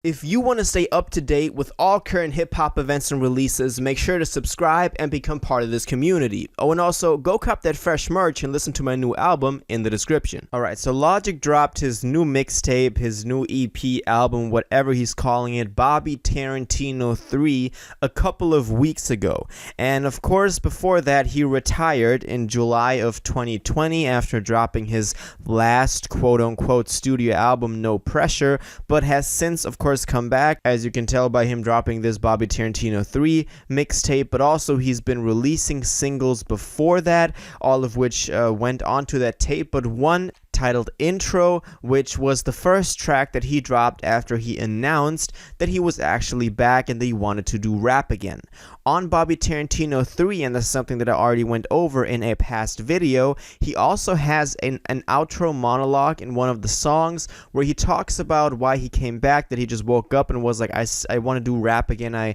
If you want to stay up to date with all current hip-hop events and releases, make sure to subscribe and become part of this community. Oh, and also, go cop that fresh merch and listen to my new album in the description. Alright, so Logic dropped his new mixtape, his new EP album, whatever he's calling it, Bobby Tarantino III, a couple of weeks ago. And of course, before that, he retired in July of 2020 after dropping his last quote-unquote studio album, No Pressure, but has since, of course, come back, as you can tell by him dropping this Bobby Tarantino III mixtape, but also he's been releasing singles before that, all of which went onto that tape, but one titled Intro, which was the first track that he dropped after he announced that he was actually back and that he wanted to do rap again. On Bobby Tarantino 3, and that's something that I already went over in a past video, he also has an outro monologue in one of the songs where he talks about why he came back, that he just woke up and was like, I want to do rap again, I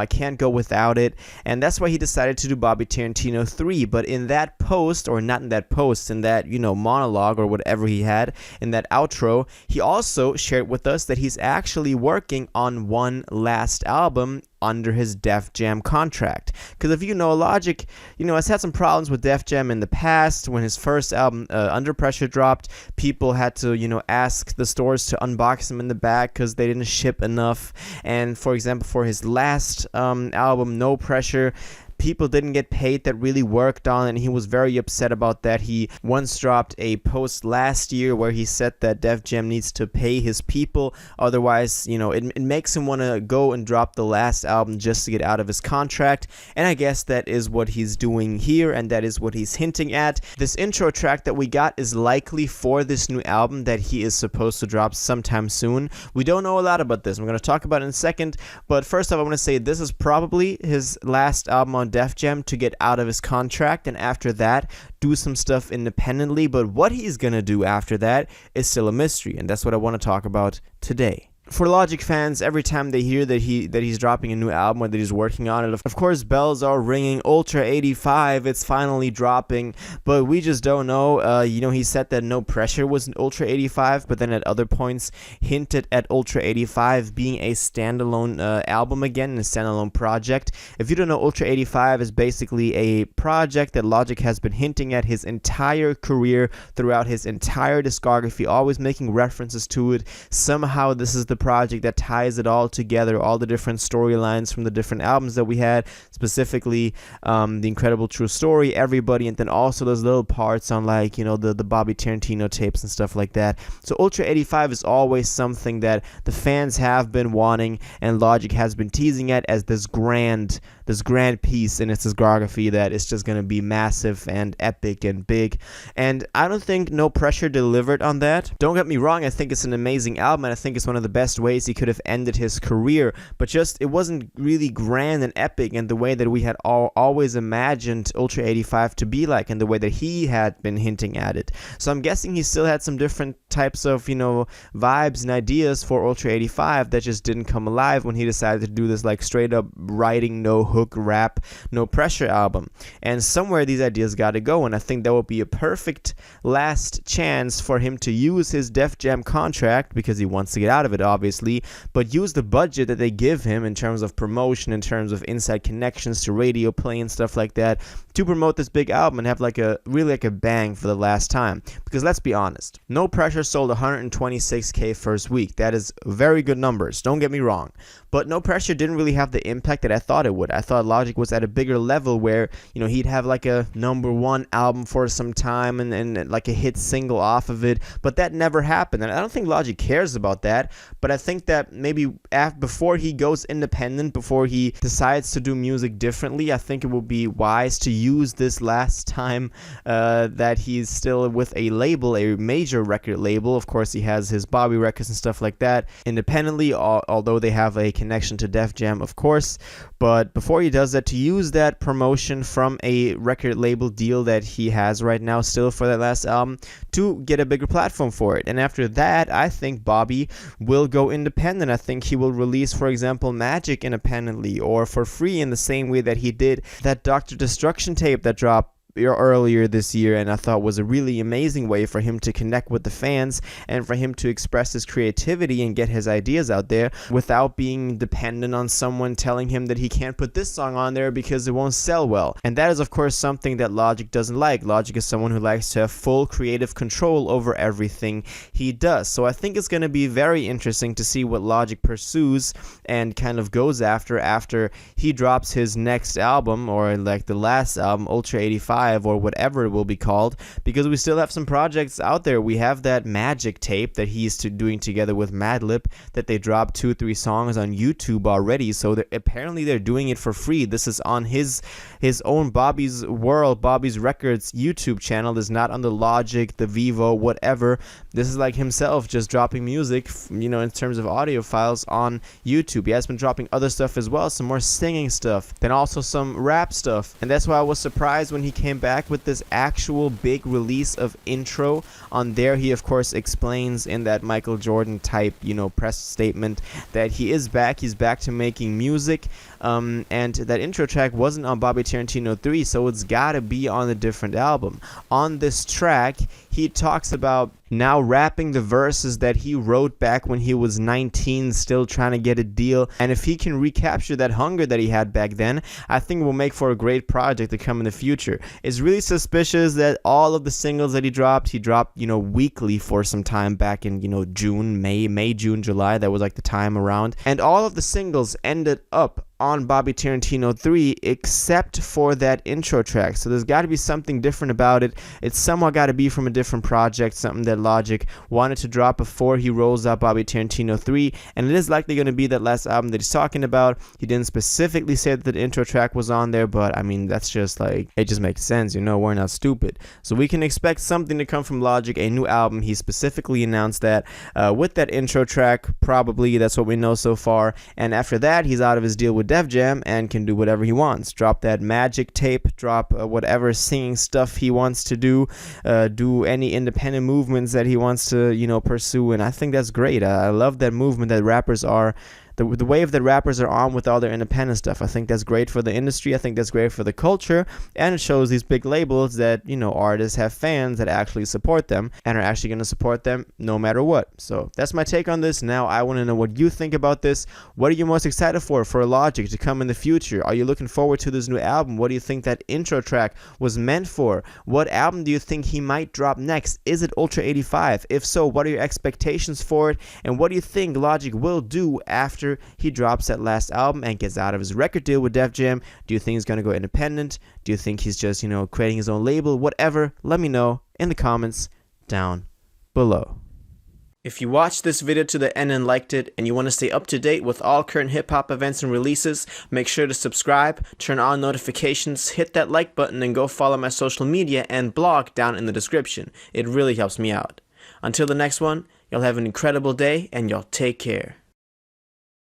can't go without it, and that's why he decided to do Bobby Tarantino 3, but in that post, or not in that post, in that, monologue or whatever he had in that outro, he also shared with us that he's actually working on one last album under his Def Jam contract. Because if you know, Logic, has had some problems with Def Jam in the past. When his first album, Under Pressure, dropped, people had to, ask the stores to unbox them in the back because they didn't ship enough. And for example, for his last album, No Pressure, people didn't get paid that really worked on, and he was very upset about that. He once dropped a post last year where he said that Def Jam needs to pay his people, otherwise, it makes him want to go and drop the last album just to get out of his contract, and I guess that is what he's doing here, and that is what he's hinting at. This intro track that we got is likely for this new album that he is supposed to drop sometime soon. We don't know a lot about this. I'm going to talk about it in a second, but first off, I want to say this is probably his last album on Def Jam to get out of his contract, and after that do some stuff independently, but what he's gonna do after that is still a mystery, and that's what I want to talk about today. For Logic fans, every time they hear that he's dropping a new album or that he's working on it, of course bells are ringing. Ultra 85, it's finally dropping, but we just don't know. He said that No Pressure was an Ultra 85, but then at other points hinted at Ultra 85 being a standalone album again, a standalone project. If you don't know, Ultra 85 is basically a project that Logic has been hinting at his entire career, throughout his entire discography, always making references to it. Somehow this is the project that ties it all together, all the different storylines from the different albums that we had, specifically The Incredible True Story, Everybody, and then also those little parts on the Bobby Tarantino tapes and stuff like that. So Ultra 85 is always something that the fans have been wanting, and Logic has been teasing at as this grand piece in its discography that is just going to be massive and epic and big, and I don't think No Pressure delivered on that. Don't get me wrong, I think it's an amazing album, and I think it's one of the best ways he could have ended his career, but just it wasn't really grand and epic in the way that we had always imagined Ultra 85 to be like, and the way that he had been hinting at it. So I'm guessing he still had some different types of vibes and ideas for Ultra 85 that just didn't come alive when he decided to do this straight up writing, no hook rap, No Pressure album. And somewhere these ideas got to go, and I think that would be a perfect last chance for him to use his Def Jam contract, because he wants to get out of it obviously, but use the budget that they give him in terms of promotion, in terms of inside connections to radio play and stuff like that, to promote this big album and have really a bang for the last time. Because let's be honest, No Pressure sold 126k first week. That is very good numbers, don't get me wrong, but No Pressure didn't really have the impact that I thought it would. I thought Logic was at a bigger level where he'd have a #1 album for some time and a hit single off of it, but that never happened, and I don't think Logic cares about that. But I think that maybe before he goes independent, before he decides to do music differently, I think it would be wise to use this last time that he's still with a label, a major record label. Of course, he has his Bobby Records and stuff like that independently, although they have a connection to Def Jam, of course. But before he does that, to use that promotion from a record label deal that he has right now still for that last album to get a bigger platform for it. And after that, I think Bobby will go independent. I think he will release, for example, Magic independently or for free, in the same way that he did that Dr. Destruction tape that dropped earlier this year, and I thought was a really amazing way for him to connect with the fans and for him to express his creativity and get his ideas out there without being dependent on someone telling him that he can't put this song on there because it won't sell well. And that is of course something that Logic doesn't like. Logic is someone who likes to have full creative control over everything he does. So I think it's going to be very interesting to see what Logic pursues and kind of goes after he drops his next album, or like the last album, Ultra 85 or whatever it will be called, because we still have some projects out there. We have that Magic tape that he's doing together with Madlib that they dropped 2-3 songs on YouTube already, so apparently they're doing it for free. This is on his own Bobby's World, Bobby's Records YouTube channel. This is not on the Logic, the Vivo, whatever. This is like himself just dropping music, you know, in terms of audio files on YouTube. He has been dropping other stuff as well, some more singing stuff, then also some rap stuff. And that's why I was surprised when he came back with this actual big release of Intro. On there, he of course explains in that Michael Jordan type, you know, press statement that he is back. He's back to making music. And that intro track wasn't on Bobby Tarantino 3, so it's gotta be on a different album. On this track, he talks about now rapping the verses that he wrote back when he was 19, still trying to get a deal. And if he can recapture that hunger that he had back then, I think it will make for a great project to come in the future. It's really suspicious that all of the singles that he dropped, you know, weekly for some time back in, you know, May, June, July. That was like the time around. And all of the singles ended up on Bobby Tarantino 3 except for that intro track. So there's got to be something different about it. It's somewhat got to be from a different project, something that Logic wanted to drop before he rolls out Bobby Tarantino 3, and it is likely going to be that last album that he's talking about. He didn't specifically say that the intro track was on there, but I mean, that's just like, it just makes sense, you know, we're not stupid. So we can expect something to come from Logic, a new album. He specifically announced that with that intro track, probably. That's what we know so far. And after that, he's out of his deal with Def Jam and can do whatever he wants. Drop that Magic tape, drop whatever singing stuff he wants to do any independent movements that he wants to, you know, pursue. And I think that's great. I love that movement that rappers are, the wave that rappers are on with all their independent stuff. I think that's great for the industry. I think that's great for the culture, and it shows these big labels that, you know, artists have fans that actually support them and are actually going to support them no matter what. So that's my take on this. Now I want to know what you think about this. What are you most excited for Logic to come in the future? Are you looking forward to this new album? What do you think that intro track was meant for? What album do you think he might drop next? Is it Ultra 85? If so, what are your expectations for it? And what do you think Logic will do after he drops that last album and gets out of his record deal with Def Jam? Do you think he's going to go independent? Do you think he's just, you know, creating his own label? Whatever, let me know in the comments down below. If you watched this video to the end and liked it, and you want to stay up to date with all current hip-hop events and releases, make sure to subscribe, turn on notifications, hit that like button, and go follow my social media and blog down in the description. It really helps me out. Until the next one, y'all have an incredible day, and y'all take care.